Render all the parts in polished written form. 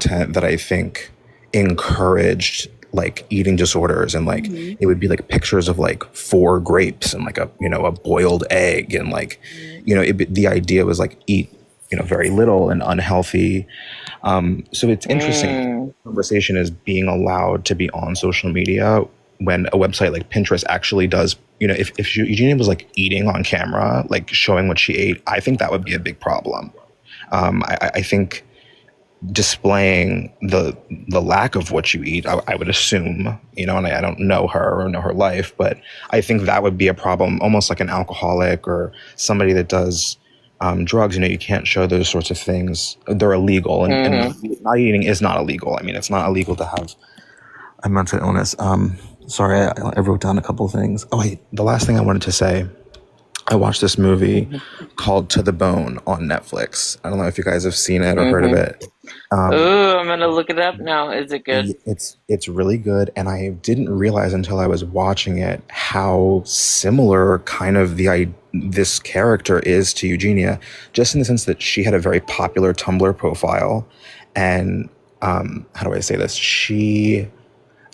content that I think encouraged like eating disorders, and like it would be like pictures of like 4 grapes and like a boiled egg, and like the idea was like eat very little and unhealthy. So it's interesting. Mm. Conversation is being allowed to be on social media when a website like Pinterest actually does. If Eugenia was like eating on camera, like showing what she ate, I think that would be a big problem. I think displaying the lack of what you eat, I would assume, and I don't know her or know her life, but I think that would be a problem, almost like an alcoholic or somebody that does drugs. You can't show those sorts of things. They're illegal, and not eating is not illegal. I mean, it's not illegal to have a mental illness. Sorry, I wrote down a couple of things. Oh, wait, the last thing I wanted to say, I watched this movie called To the Bone on Netflix. I don't know if you guys have seen it or heard of it. Ooh, I'm gonna look it up now. Is it good? It's really good, and I didn't realize until I was watching it how similar kind of this character is to Eugenia, just in the sense that she had a very popular Tumblr profile, and how do I say this?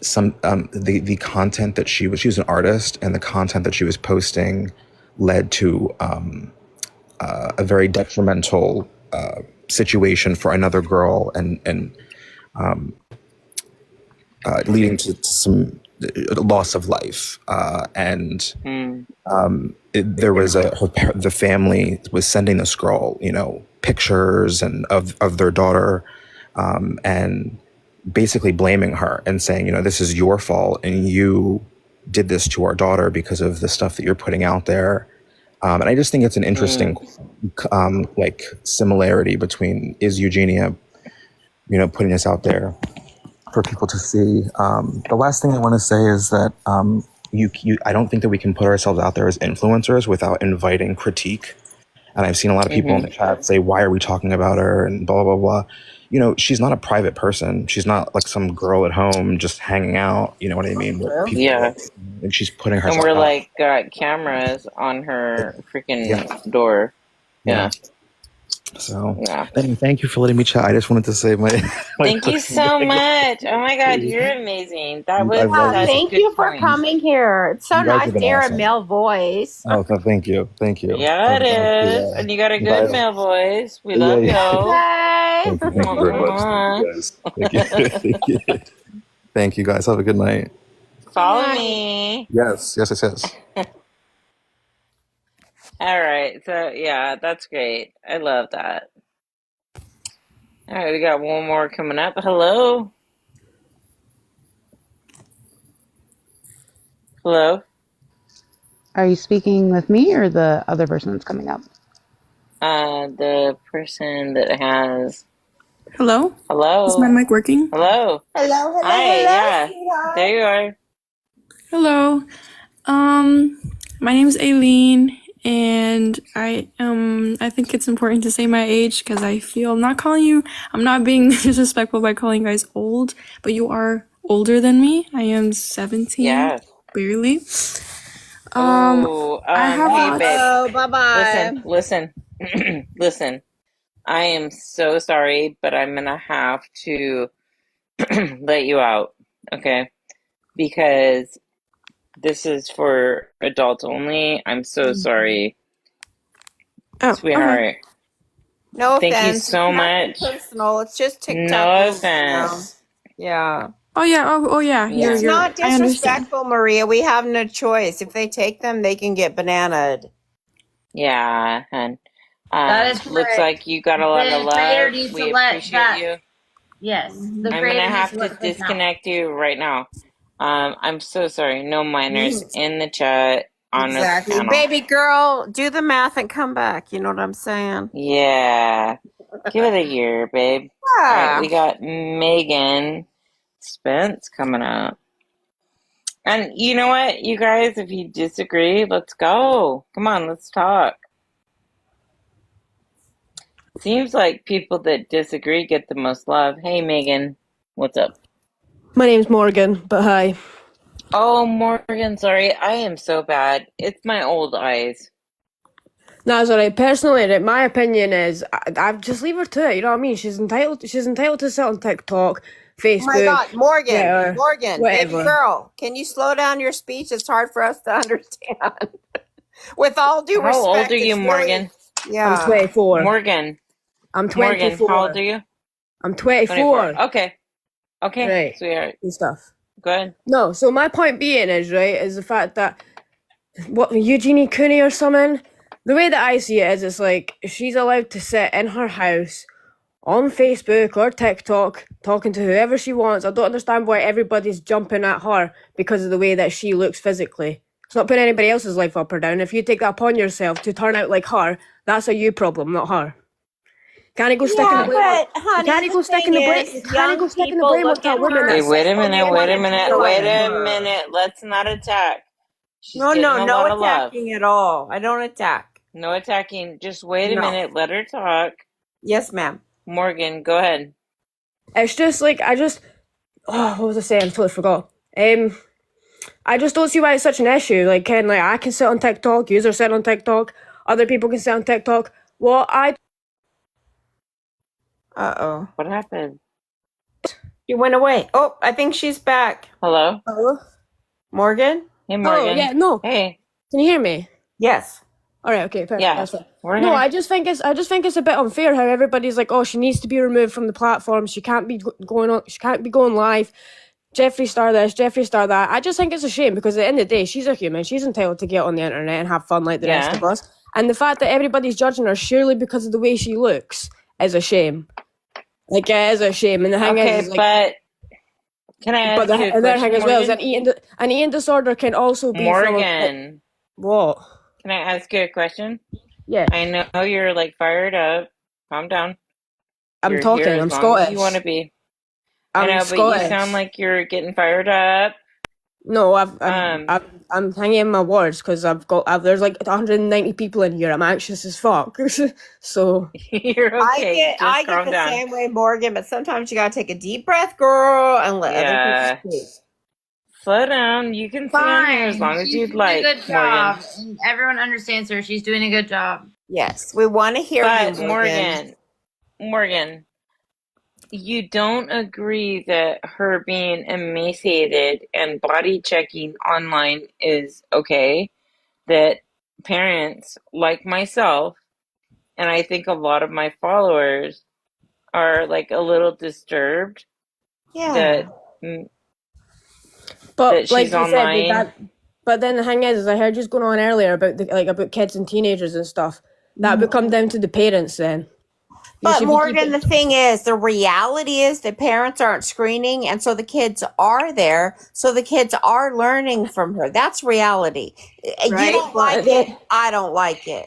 The content that she was an artist, and the content that she was posting led to a very detrimental situation for another girl, and leading to some loss of life. There was the family was sending this girl, pictures and of their daughter, and basically blaming her and saying, this is your fault, and you did this to our daughter because of the stuff that you're putting out there. And I just think it's an interesting like similarity between, is Eugenia, putting this out there for people to see. The last thing I want to say is that I don't think that we can put ourselves out there as influencers without inviting critique. And I've seen a lot of people in the chat say, why are we talking about her, and blah, blah, blah. She's not a private person. She's not like some girl at home just hanging out. You know what I mean? Yeah. And she's putting herself And we're out. like got cameras on her freaking door. Yeah. So thank you for letting me chat. I just wanted to say my thank you so much. Oh my God, you're amazing. That was thank you for coming here. It's so nice to hear a male voice. Oh, thank you. Yeah, it is. And you got a good male voice. We love you. Thank you very much. Thank you. Thank you guys. Have a good night. Follow me. Yes. All right. So yeah, that's great. I love that. All right, we got one more coming up. Hello. Are you speaking with me or the other person that's coming up? The person that has. Hello. Is my mic working? Hello. Hi. Yeah. There you are. Hello. My name is Aileen, and I think it's important to say my age because I feel I'm not being disrespectful by calling you guys old, but you are older than me. I am 17. Yeah. Barely. Hey, babe. Bye-bye. Listen. Listen. I am so sorry, but I'm gonna have to let you out, okay? Because this is for adults only. I'm so sorry, sweetheart. Okay. No offense. Thank you so much. Personal. It's just TikTok. No offense. Yeah. Oh yeah. It's not disrespectful, Maria. We have no choice. If they take them, they can get bananaed. Yeah, and that is looks correct. like you got a lot of love. We appreciate you. Yes. I'm gonna have to disconnect you right now. I'm so sorry. No minors in the chat on this panel. Baby girl, do the math and come back. You know what I'm saying? Yeah. Give it a year, babe. Yeah. All right, we got Megan Spence coming up. And you know what, you guys, if you disagree, let's go. Come on, let's talk. Seems like people that disagree get the most love. Hey, Megan. What's up? My name's Morgan, but hi. Oh, Morgan, sorry. I am so bad. It's my old eyes. No, it's alright. Personally, right, my opinion is I just leave her to it. You know what I mean? She's entitled. She's entitled to sit on TikTok, Oh my Facebook, God, Morgan, Twitter, Morgan, baby whatever. girl, can you slow down your speech? It's hard for us to understand. With all due How old respect, are you, it's Morgan? really, I'm yeah. 24. Morgan. I'm Morgan, how old 24. are you? I'm 24. Okay. Okay, Right. sweetheart. And stuff. Go ahead. No, so my point being is, right, is the fact that what Eugenie Cooney or something, the way that I see it is it's like she's allowed to sit in her house on Facebook or TikTok talking to whoever she wants. I don't understand why everybody's jumping at her because of the way that she looks physically. It's not putting anybody else's life up or down. If you take that upon yourself to turn out like her, that's a you problem, not her. Can't you go sticking the Yeah, blame on? but You honey, can't the go sticking the thing blame. is, You can't young go sticking the people blame on look at that woman her Okay, that and they wait a sits on minute, forget wait what a it's minute, wait doing. a minute. Let's not attack. She's No, getting no, a no lot of love. attacking at all. I don't attack. No attacking. Just wait a No. minute. Let her talk. Yes, ma'am. Morgan, go ahead. It's just like what was I saying? I totally forgot. I just don't see why it's such an issue. Like, Ken, like I can sit on TikTok, users sit on TikTok, other people can sit on TikTok. What I Uh-oh. What happened? She went away. Oh, I think she's back. Hello? Morgan? Hey, Morgan. yeah, no. Hey. Can you hear me? Yes. All right, okay, perfect. Yeah. That's fine. We're No, here. I just think it's a bit unfair how everybody's like, oh, she needs to be removed from the platform. She can't be going on. She can't be going live. Jeffree Star this, Jeffree Star that. I just think it's a shame because at the end of the day, she's a human. She's entitled to get on the internet and have fun like the rest Yeah. of us. And the fact that everybody's judging her surely because of the way she looks is a shame. Like, it is a shame. And the thing Okay, is like, but can I ask but the you a other question, thing as well is Morgan? an eating disorder can also be from Morgan, what? can I ask you a question? Yeah, I know you're like fired up. Calm down. I'm You're talking. here as I'm long as you want Scottish. to be. I I'm know, but you sound Scottish. like you're getting fired up. No, Um, I'm hanging in my words because there's like 190 people in here. I'm anxious as fuck. So you're okay. Just I get calm the down. same way, Morgan, but sometimes you gotta take a deep breath, girl, and let other Yeah. people speak. Slow down. You can stay on here as Fine. long as She's you'd doing a like, good job. Morgan. And everyone understands her. She's doing a good job. Yes, we want to hear you, But Morgan. Morgan, you don't agree that her being emaciated and body checking online is okay? That parents like myself, and I think a lot of my followers are like a little disturbed Yeah. that but like she's you said, online. but then the thing is I heard you going on earlier about about kids and teenagers and stuff. That would come down to the parents then. But If you keep Morgan, it, the thing is, the reality is that parents aren't screening, and so the kids are there. So the kids are learning from her. That's reality. You Right, don't but like it. I don't like it.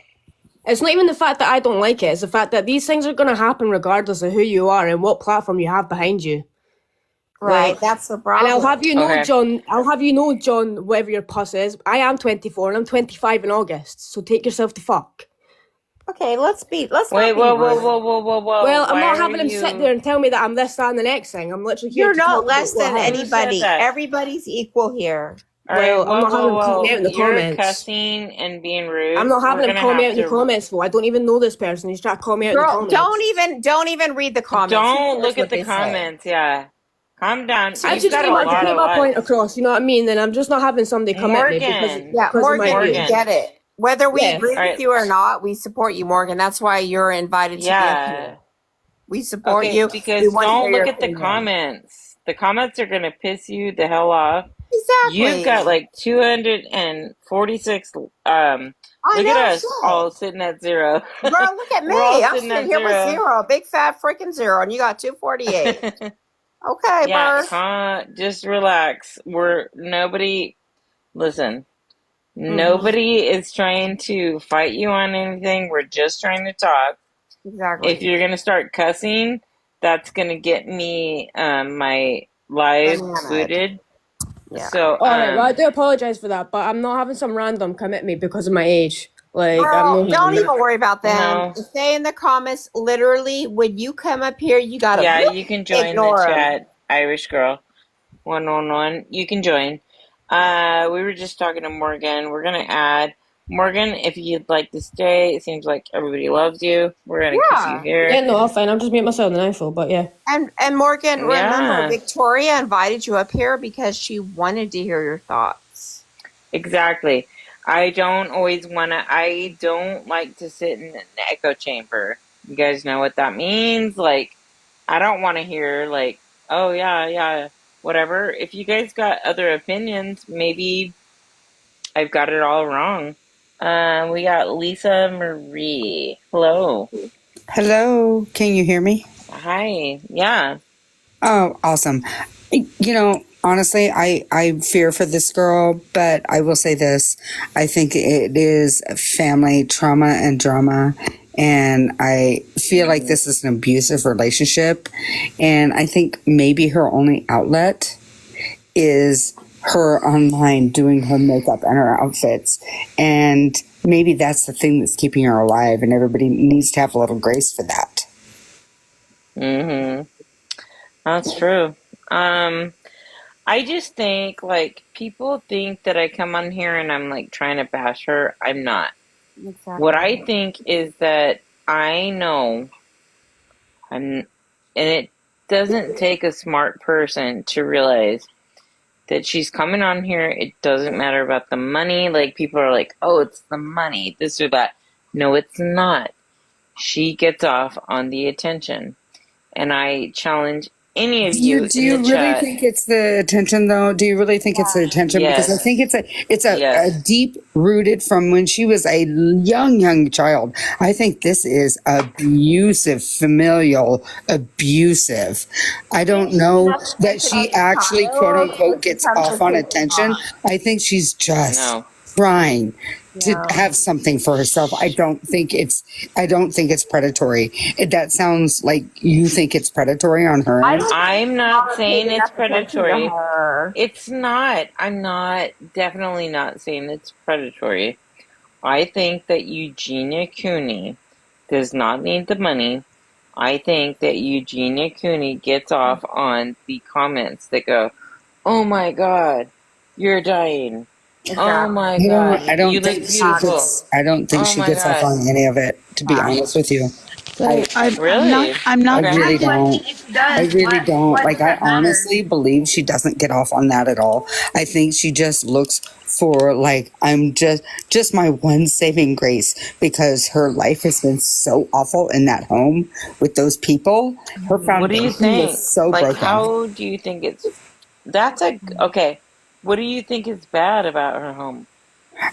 it's not even the fact that I don't like it. It's the fact that these things are going to happen regardless of who you are and what platform you have behind you. Right. Like, That's the and problem. I'll have you know, Okay. John. I'll have you know, John. Whatever your puss is, I am 24 and I'm 25 in August. So take yourself to fuck. Okay, let's Wait, not be whoa, whoa, rude. whoa, whoa, whoa, whoa. Well, I'm Why not are having him sit there and tell me that I'm this, that, and the next thing. I'm literally here You're to not talk about less what than happened. Who said anybody. that? Everybody's equal here. All right, Well, I'm whoa, not having him call me out whoa. in the You're comments. cussing and being rude. I'm not having We're him gonna call me out have in the to. comments. Though I don't even know this person. He's trying to call me out in the Girl, comments. don't even read the comments. Who Don't cares look what at the they say? comments. Yeah, calm down. I You've just got a wanted to lot put of my point likes. across. You know what I mean? And I'm just not having somebody come at me Morgan. Yeah, because of my Morgan, we views. get it. Whether we Yeah. agree All right. with you or not, we support you, Morgan. That's why you're invited to be up Yeah. here. We support Okay, you. because We want to hear don't your look at the opinion. comments. The comments are gonna piss you the hell off. Exactly. You've got like 246. I Look know, at us shit. all sitting at 0. Girl, look at me. We're all I'm sitting sitting at here with 0. zero, big fat freaking zero, and you got 248. Okay, Yeah, Bird. just relax. Listen, Mm-hmm. nobody is trying to fight you on anything. We're just trying to talk. Exactly. If you're gonna start cussing, that's gonna get me my live Bananas. booted. Yeah. So All right, well, I do apologize for that, but I'm not having some random come at me because of my age. Like, Girl, I'm don't not. even worry about them. No. Stay in the comments. Literally, when you come up here, you gotta Yeah, you can join the ignore 'em. chat, Irish girl 111. You can join. We were just talking to Morgan. We're gonna add Morgan, if you'd like to stay, it seems like everybody loves you. We're gonna kiss you Yeah. here. Yeah, no, I'm fine. I'm just making myself an eyeful, but yeah. And Morgan, remember Yeah, Victoria invited you up here because she wanted to hear your thoughts. exactly. I don't like to sit in an echo chamber. You guys know what that means? Like, I don't want to hear, like, oh, yeah, yeah, whatever. If you guys got other opinions, maybe I've got it all wrong. We got Lisa Marie. Hello. Hello, can you hear me? Hi. Yeah. Oh, awesome. Honestly, I fear for this girl, but I will say this. I think it is family trauma and drama. And I feel like this is an abusive relationship. And I think maybe her only outlet is her online doing her makeup and her outfits. And maybe that's the thing that's keeping her alive. And everybody needs to have a little grace for that. Mm-hmm. That's true. I just think, like, people think that I come on here and I'm, like, trying to bash her. I'm not. Exactly. What I think is that I know, and it doesn't take a smart person to realize that she's coming on here. It doesn't matter about the money. Like, people are like, oh, it's the money, this or that. No, it's not. She gets off on the attention. And I challenge any of you Do in you the really chat. think it's the attention though? Do you really think it's the attention? Because I Yes. think it's a Yes. deep rooted from when she was a young child. I think this is abusive, familial abusive. I don't know that she actually quote unquote gets off on attention. I think she's just No. trying to Yeah. have something for herself. I don't think it's predatory. That sounds like you think it's predatory on her end. I'm not saying it's predatory. Her. It's not. I'm not, definitely not saying it's predatory. I think that Eugenia Cooney does not need the money. I think that Eugenia Cooney gets off on the comments that go, oh my God, you're dying. Oh my God, I don't you think look she beautiful. gets. I don't think Oh she my gets off God. on any of it. To be honest with you, So Really? I'm not Okay. I really But don't. if she does, I really don't. what Like, does I that matter? honestly believe she doesn't get off on that at all. I think she just looks for, like, I'm just my one saving grace, because her life has been so awful in that home with those people. Her What do you foundation think? was so Like, broken. how do you think okay. What do you think is bad about her home?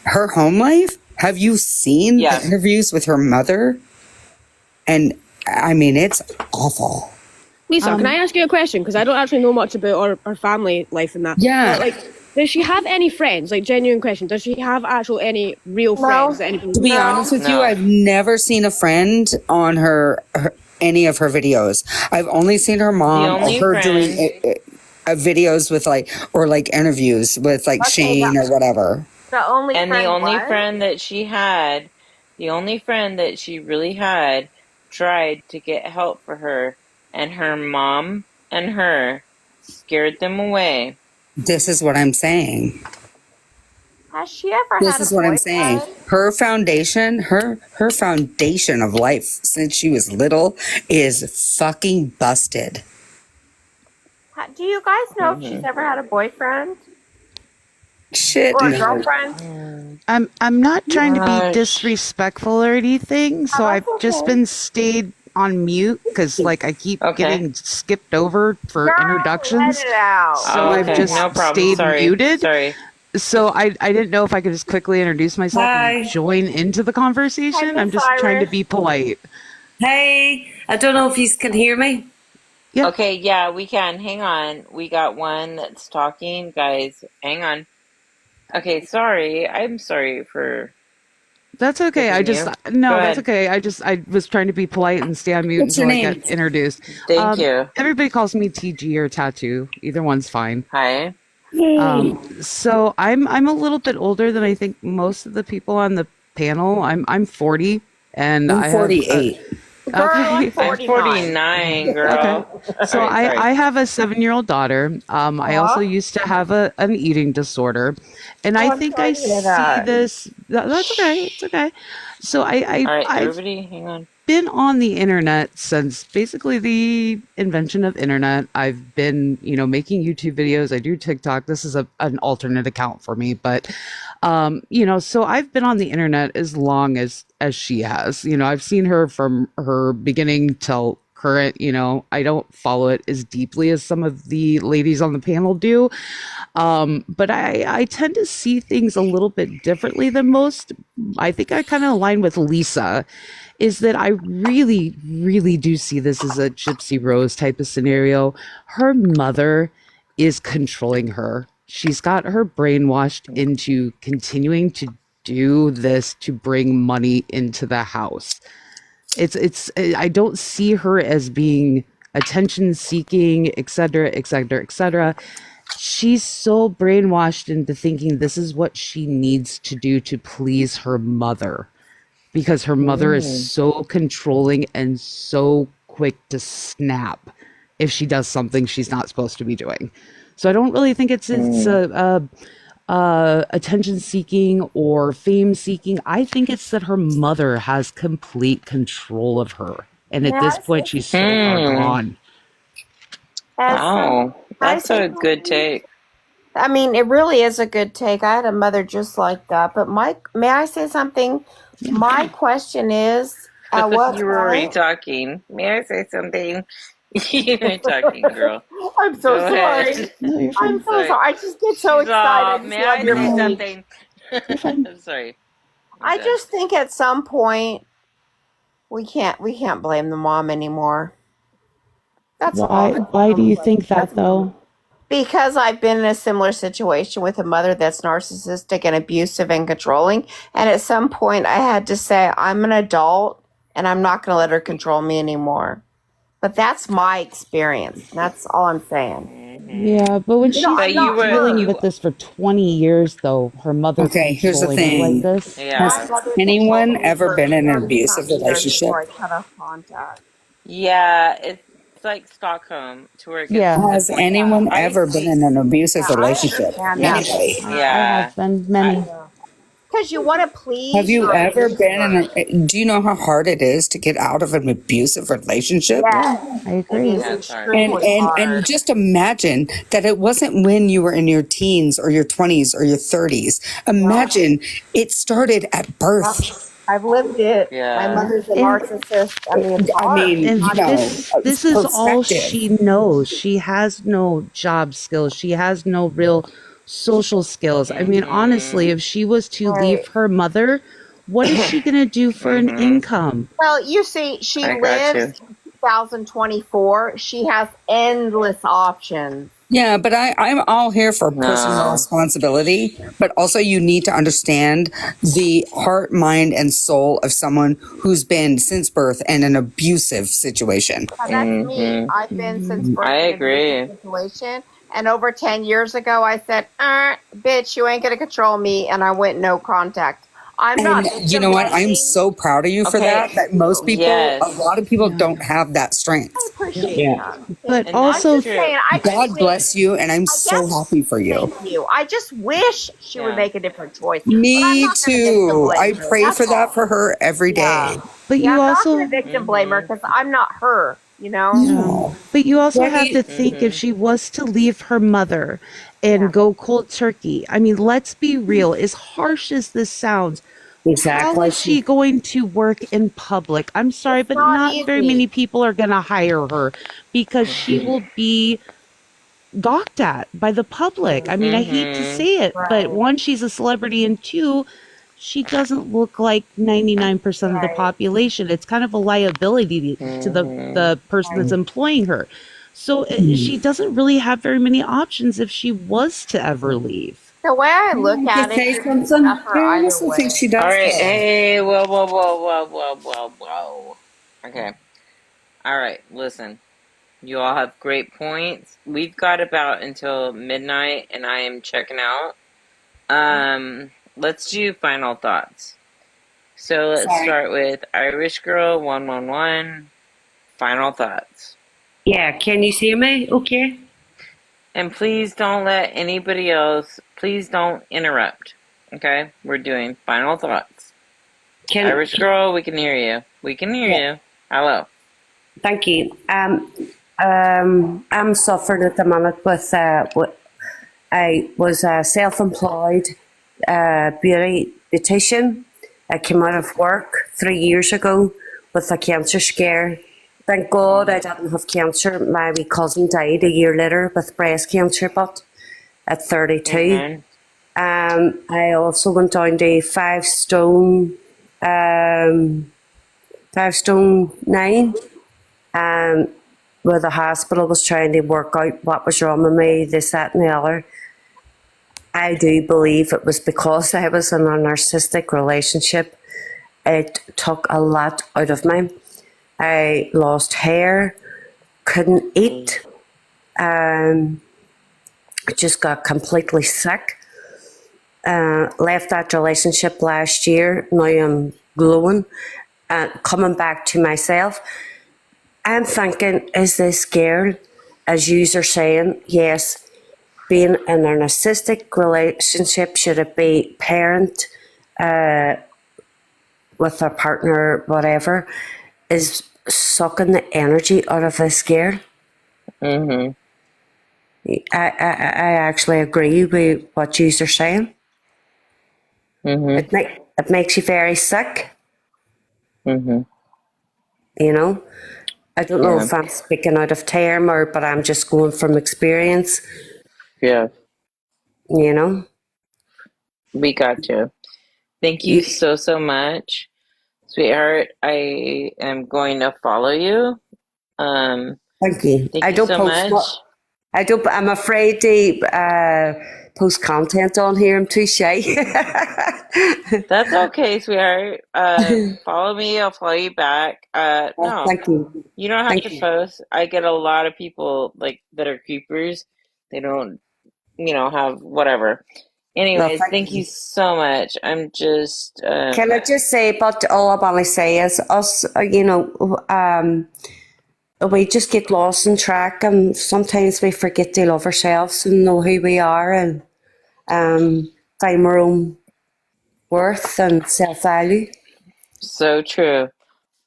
Her home life? Have you seen the Yeah. interviews with her mother? And I mean, it's awful. Lisa, can I ask you a question? Because I don't actually know much about her family life and that. Yeah. But, like, does she have any friends? Like, genuine question. Does she have any real friends that anybody To be knows? honest with you, No. I've never seen a friend on her any of her videos. I've only seen her mom or only her friend- doing videos with, like, or like interviews with, like, Shane or whatever. The only And the friend only was? friend that she had, the only friend that she really had, tried to get help for her, and her mom and her scared them away. This is what I'm saying. Has she ever This had is a what I'm boyfriend? saying. Her foundation, her foundation of life since she was little is fucking busted. Do you guys know if she's ever had a boyfriend Shit, or a no. girlfriend? I'm not trying to be Gosh. disrespectful or anything, so I've that's just okay. been stayed on mute because, like, I keep Okay. getting skipped over for Let introductions. it out. So I've just no problem. stayed Sorry. muted. Sorry. So I didn't know if I could just quickly introduce myself and join into the conversation. Hi, I'm Miss just trying to Irish. be polite. Hey, I don't know if you can hear me. Yeah. Okay, yeah, we can. Hang on. We got one that's talking. Guys, hang on. Okay, sorry. I'm sorry for... That's okay. I just Continue. no, Go that's ahead. okay. I was trying to be polite and stay on mute What's your until I name? get introduced. Thank you. Everybody calls me TG or Tattoo. Either one's fine. Hi. So I'm a little bit older than I think most of the people on the panel. I'm 40, and I'm I have 48. Girl, I'm Okay. I'm 49. 49, Okay. girl. All So right, sorry. I have a 7-year-old daughter. I also Aw. used to have an eating disorder, and Oh, I I'm think I sorry to hear see that. this. That's okay. It's okay. So All right, I've everybody, hang on. been on the internet since basically the invention of internet. I've been, making YouTube videos. I do TikTok. This is an alternate account for me, but so I've been on the internet as long as she has. I've seen her from her beginning till current. I don't follow it as deeply as some of the ladies on the panel do. But I tend to see things a little bit differently than most. I think I kind of align with Lisa, is that I really, really do see this as a Gypsy Rose type of scenario. Her mother is controlling her. She's got her brainwashed into continuing to do this to bring money into the house. I don't see her as being attention seeking, et cetera, et cetera, et cetera. She's so brainwashed into thinking this is what she needs to do to please her mother, because her mother is so controlling and so quick to snap if she does something she's not supposed to be doing. So I don't really think it's attention seeking or fame seeking. I think it's that her mother has complete control of her, and at Yeah, this point she's so far Hmm. gone. Wow, I that's say a good something? take. I mean, it really is a good take. I had a mother just like that. But may I say something? Yeah. My question is, at what You were already point? talking. May I say something? You were talking, girl. I'm so Go sorry. ahead. No, you're I'm fine. so Sorry. sorry. I just get so She's excited. I all, just may love I your say No, page. something? you're fine. I'm sorry. I'm I done. just think at some point we can't blame the mom anymore. That's all. Why do you think that though? Because I've been in a similar situation with a mother that's narcissistic and abusive and controlling. And at some point, I had to say, I'm an adult and I'm not going to let her control me anymore. But that's my experience. That's all I'm saying. Yeah, but when she's But I'm you not been were, dealing her. with you, this for 20 years though, her mother Okay, here's the controlling her like thing. this. My yeah. Has mother anyone controlled me ever for been in an 30 abusive some years before relationship? I cut off contact. Yeah, it's like Stockholm to where it gets to Yeah, the Has point. anyone I ever been see. in an abusive Yeah, I relationship? understand yeah, that. Anybody? I Yeah. have been I, many. Because you want to Have please you your ever been abuser. in do you know how hard it is to get out of an abusive relationship? Yeah, Yes, I it agree. is yeah, it's hard. And, extremely and hard. and just imagine that it wasn't when you were in your teens or your 20s or your 30s. Imagine it started at Yep. birth. I've lived it. My Yeah. mother's a And narcissist. I mean, it's I hard. mean, It's and not easy. this is all perspective. she knows. She has no job skills. She has no real social skills. I mean, Mm-hmm. honestly, if she was to Right. leave her mother, what is she going to do for an Mm-hmm. income? Well, you see, she I got lives you. in 2024. She has endless options. Yeah, but I'm all here for personal No. responsibility, but also you need to understand the heart, mind, and soul of someone who's been since birth in an abusive situation. That's me. Mm-hmm. I've been since I birth in an abusive agree. situation. And over 10 years ago, I said, bitch, you ain't going to control me. And I went no contact. I'm And not you victim know what? I'm blaming. so proud of you for Okay. that. That most people, a Yes. lot of people Yeah. don't have that I strength. appreciate Yeah. that. Thank But you. And I'm that's also, just true. saying, I just God wish, bless you, and I'm I so guess, happy for you. thank you. I just wish she would Yeah. make a different choice. But I'm Me not going to victim too. I blame her. pray That's for that all. for her every Yeah. day. but Yeah, you I'm not going also, to victim blame her Mm-hmm. because I'm not her, you know? yeah, No. but you also have to Right? think if Mm-hmm. she was to leave her mother Yeah. and go cold turkey. I mean, let's be real. As harsh as this sounds, how Exactly. is she going to work in public? I'm sorry, It's but not not very easy. many people are going to hire her because she will be gawked at by the public. I mean, I hate to Mm-hmm. say it, but Right. one, she's a celebrity, and two, she doesn't look like 99% of the Right. population. It's kind of a liability to Mm-hmm. the person that's Right. employing her. So she doesn't really have very many options if she was to ever leave. The way I look To at it, say you can something, have her I either also think way. she All does right. though. Hey, whoa, whoa, whoa, whoa, whoa, whoa, whoa. Okay. All right. Listen, you all have great points. We've got about until midnight, and I am checking out. Let's do final thoughts. So let's Sorry. start with Irish Girl 111. Final thoughts. Yeah, can you see me? Okay. And please don't let anybody else, please don't interrupt. Okay? We're doing final thoughts. Can, Irish Girl, we can hear you. We can hear yeah, you. Hello. thank you. I'm suffering at the minute with I was a self-employed beautician. I came out of work 3 years ago with a cancer scare. Thank God I didn't have cancer. My wee cousin died a year later with breast cancer, but at 32. Amen. I also went down to 5 stone, 5 stone 9, where the hospital was trying to work out what was wrong with me, this, that, and the other. I do believe it was because I was in a narcissistic relationship. It took a lot out of me. I lost hair, couldn't eat, just got completely sick. Left that relationship last year. Now I'm glowing and coming back to myself. I'm thinking, is this girl, as you are saying, yes, being in a narcissistic relationship, should it be parent with a partner, whatever, is sucking the energy out of this girl? Mm-hmm. I actually agree with what you are saying. Mm-hmm. It makes you very sick, Mm-hmm. you know. I don't know Yeah. if I'm speaking out of term but I'm just going from experience, Yeah. you know. We got you. Thank you You, so, so much. Sweetheart, I am going to follow you. Um, thank you. Thank you so much. I don't. I'm afraid to post content on here. I'm too shy. That's okay, sweetheart. Follow me, I'll follow you back. Well, No, thank you. you don't have Thank to you. post. I get a lot of people like that are creepers. They don't, have whatever. No, Anyways, thank thank you you. so much. I'm just, Can I just say, but all I want to say is us, we just get lost in track, and sometimes we forget to love ourselves and know who we are, and find our own worth and self value. so true.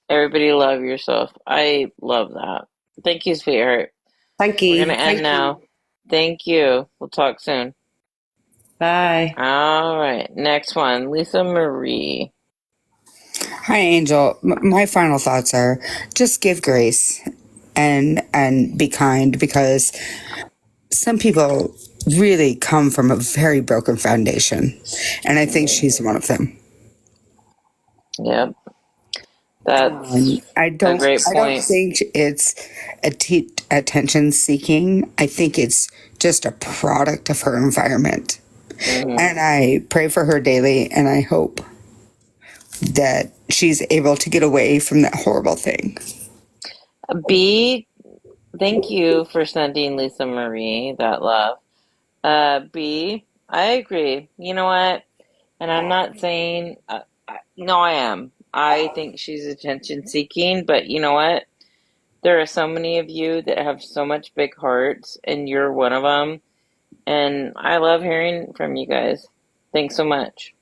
Everybody love yourself. I love that. Thank you, sweetheart. Thank We're gonna you. end Thank now. you. Thank you. We'll talk soon. Bye. All right. Next one, Lisa Marie. Hi, Angel. My final thoughts are just give grace and be kind, because some people really come from a very broken foundation, and I think she's one of them. Yep. That's I a don't. great I don't point. think it's attention seeking. I think it's just a product of her environment, Hmm. and I pray for her daily, and I hope that she's able to get away from that horrible thing. B, thank you for sending Lisa Marie that love. B, I agree. You know what? And I'm not saying, no, I am. I think she's attention seeking, but you know what? There are so many of you that have so much big hearts, and you're one of them. And I love hearing from you guys. Thanks so much.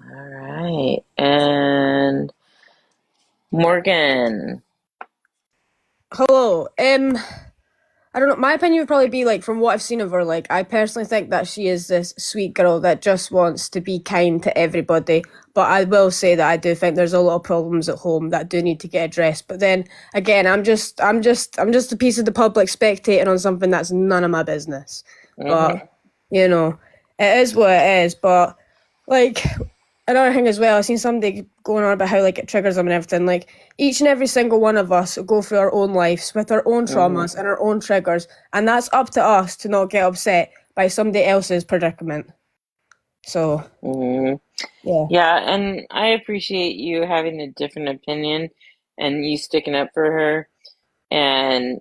All right. And Morgan. Hello. I don't know. My opinion would probably be like, from what I've seen of her, like, I personally think that she is this sweet girl that just wants to be kind to everybody. But I will say that I do think there's a lot of problems at home that do need to get addressed. But then again, I'm just a piece of the public spectating on something that's none of my business. Mm-hmm. But it is what it is. But like, another thing as well, I've seen somebody going on about how like it triggers them and everything. Like, each and every single one of us go through our own lives with our own Mm-hmm. traumas and our own triggers, and that's up to us to not get upset by somebody else's predicament. So Mm-hmm. yeah. Yeah, and I appreciate you having a different opinion and you sticking up for her. And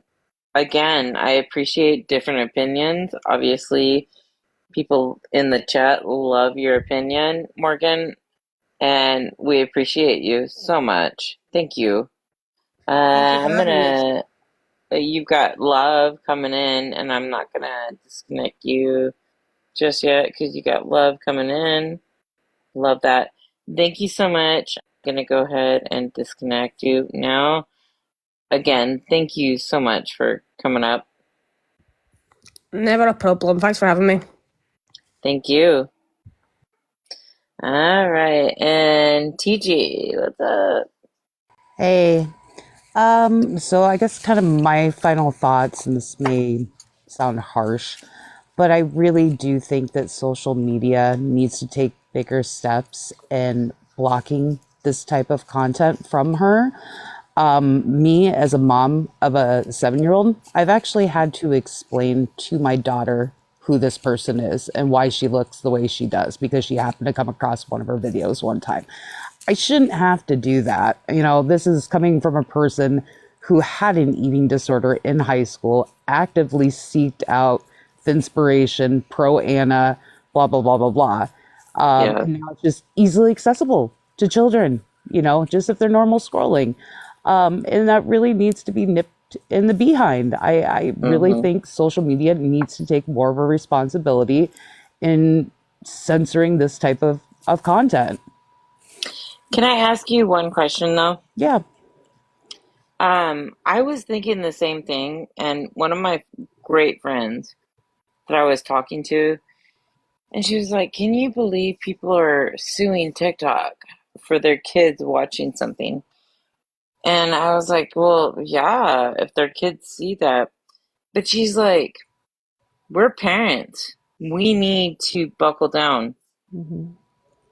again, I appreciate different opinions. Obviously, people in the chat love your opinion, Morgan, and we appreciate you so much. Thank you. Thank you for I'm having me. gonna. You've got love coming in, and I'm not gonna disconnect you just yet because you got love coming in. Love that. Thank you so much. I'm gonna go ahead and disconnect you now. Again, thank you so much for coming up. Never a problem. Thanks for having me. Thank you. All right, and TG, what's up? Hey, so I guess kind of my final thoughts, and this may sound harsh, but I really do think that social media needs to take bigger steps in blocking this type of content from her. Me, as a mom of a 7-year-old, I've actually had to explain to my daughter who this person is and why she looks the way she does because she happened to come across one of her videos one time. I shouldn't have to do that. You know, this is coming from a person who had an eating disorder in high school, actively seeked out inspiration, pro Anna, blah, blah, blah, blah, blah. Yeah. And now it's just easily accessible to children, you know, just if they're normal scrolling. And that really needs to be nipped in the behind. I really Mm-hmm. think social media needs to take more of a responsibility in censoring this type of content. Can I ask you one question though? Yeah. I was thinking the same thing, and one of my great friends that I was talking to, and she was like, "Can you believe people are suing TikTok for their kids watching something?" And I was like, "Well, yeah, if their kids see that." But she's like, "We're parents. We need to buckle down Mm-hmm.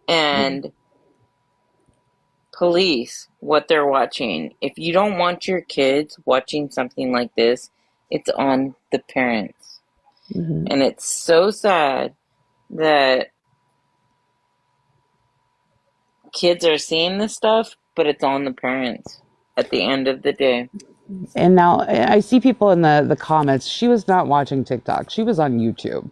and police what they're watching. If you don't want your kids watching something like this, it's on the parents." Mm-hmm. And it's so sad that kids are seeing this stuff, but it's on the parents at the end of the day. And now I see people in the comments. She was not watching TikTok. She was on YouTube.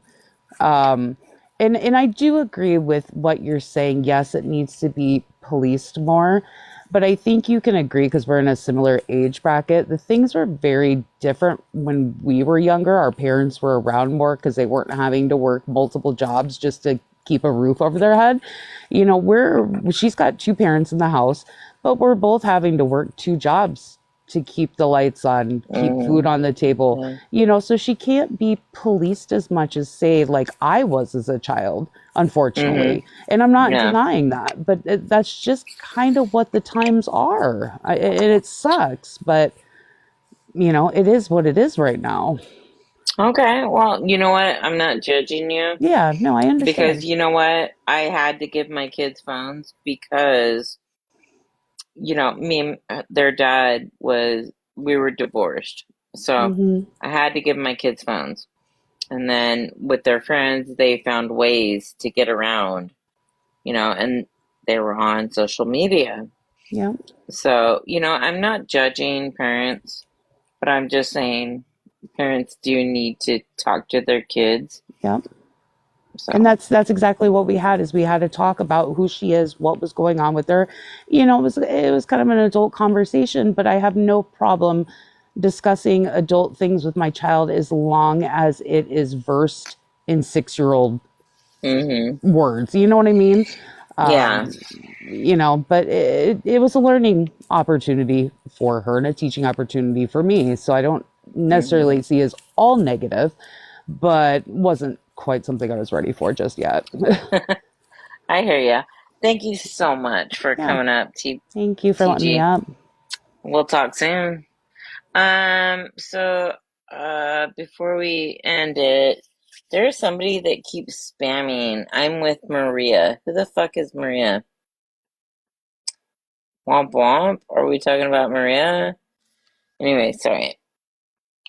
Um, and I do agree with what you're saying. Yes, it needs to be policed more, but I think you can agree because we're in a similar age bracket. The things were very different when we were younger. Our parents were around more because they weren't having to work multiple jobs just to keep a roof over their head. You know, she's got two parents in the house, but we're both having to work two jobs to keep the lights on, keep food Mm, on the table, yeah. you know, so she can't be policed as much as, say, like I was as a child, unfortunately. And I'm not Yeah. denying that, but that's just kind of what the times are. And it sucks, but, you know, it is what it is right now. Okay. Well, you know what? I'm not judging you Yeah, no, I because understand. you know what? I had to give my kids phones because, me and their dad we were divorced. So Hmm. I had to give my kids phones. And then with their friends, they found ways to get around, and they were on social media. Yeah, So, I'm not judging parents, but I'm just saying parents do need to talk to their kids. yeah. And So, that's exactly what we had is we had to talk about who she is, what was going on with her. You know, it was kind of an adult conversation, but I have no problem discussing adult things with my child as long as it is versed in 6-year-old hmm words. You know what I mean? yeah. Um, you know, but it was a learning opportunity for her and a teaching opportunity for me. So I don't hmm necessarily see as all negative, but wasn't quite something I was ready for just yet. I hear ya. Thank you so much for Yeah. coming up, Thank you for letting me TG. up. We'll talk soon. So, before we end it, there's somebody that keeps spamming. I'm with Maria. Who the fuck is Maria? Womp womp. Are we talking about Maria? Anyway, sorry.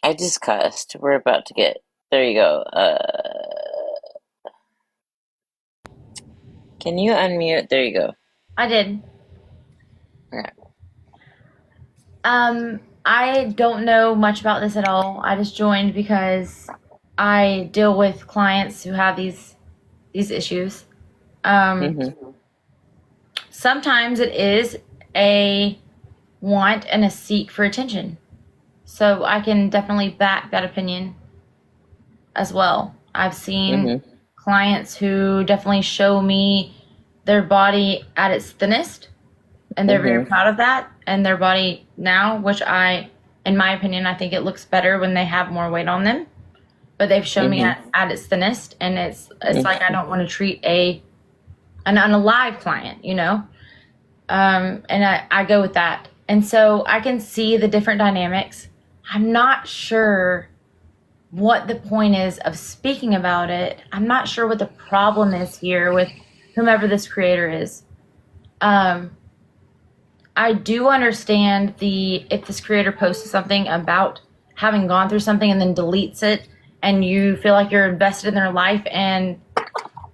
I just cussed. We're about to get. There you go. Can you unmute? There you go. I did. Okay. I don't know much about this at all. I just joined because I deal with clients who have these issues. Sometimes it is a want and a seek for attention. So I can definitely back that opinion as well. I've seen clients who definitely show me their body at its thinnest, and they're very proud of that. And their body now, which in my opinion, I think it looks better when they have more weight on them. But they've shown me at its thinnest, and it's like I don't want to treat an unalive client, you know. And I go with that, and so I can see the different dynamics. I'm not sure what the point is of speaking about it. I'm not sure what the problem is here with whomever this creator is. I do understand if this creator posts something about having gone through something and then deletes it, and you feel like you're invested in their life, and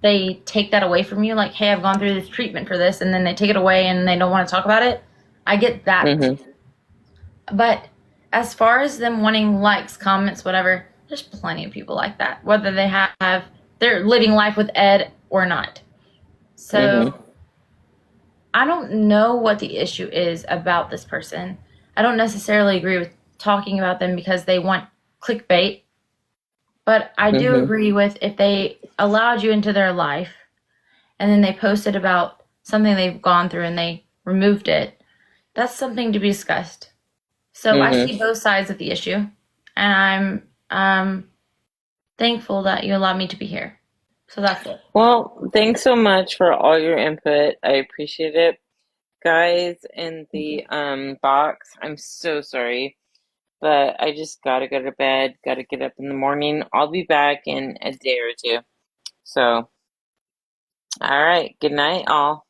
they take that away from you, like, hey, I've gone through this treatment for this, and then they take it away and they don't want to talk about it. I get that. But as far as them wanting likes, comments, whatever, there's plenty of people like that, whether they're living life with Ed or not. So I don't know what the issue is about this person. I don't necessarily agree with talking about them because they want clickbait. But I do agree with if they allowed you into their life and then they posted about something they've gone through and they removed it, that's something to be discussed. So I see both sides of the issue, and I'm thankful that you allowed me to be here. So that's it. Well, thanks so much for all your input. I appreciate it. Guys in the box, I'm so sorry, but I just gotta go to bed, gotta get up in the morning. I'll be back in a day or two. So, all right, good night, all.